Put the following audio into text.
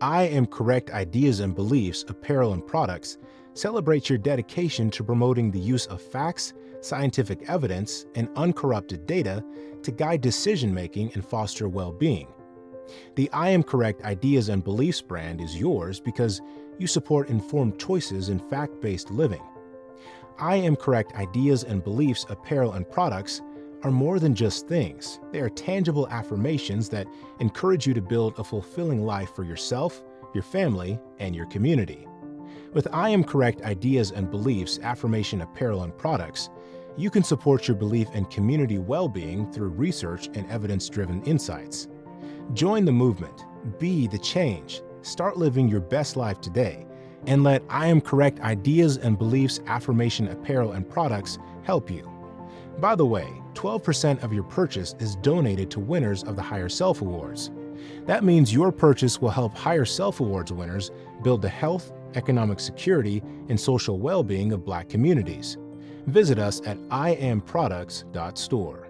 I Am Correct Ideas and Beliefs Apparel and Products celebrates your dedication to promoting the use of facts, scientific evidence, and uncorrupted data to guide decision-making and foster well-being. The I Am Correct Ideas and Beliefs brand is yours because you support informed choices in fact-based living. I Am Correct Ideas and Beliefs Apparel and Products are more than just things. They are tangible affirmations that encourage you to build a fulfilling life for yourself, your family, and your community. With I Am Correct Ideas and Beliefs Affirmation Apparel and Products, you can support your belief in community well-being through research and evidence-driven insights. Join the movement, be the change, start living your best life today, and let I Am Correct Ideas and Beliefs Affirmation Apparel and Products help you. By the way, 12% of your purchase is donated to winners of the Higher Self Awards. That means your purchase will help Higher Self Awards winners build the health, economic security, and social well-being of Black communities. Visit us at IAmProducts.Store.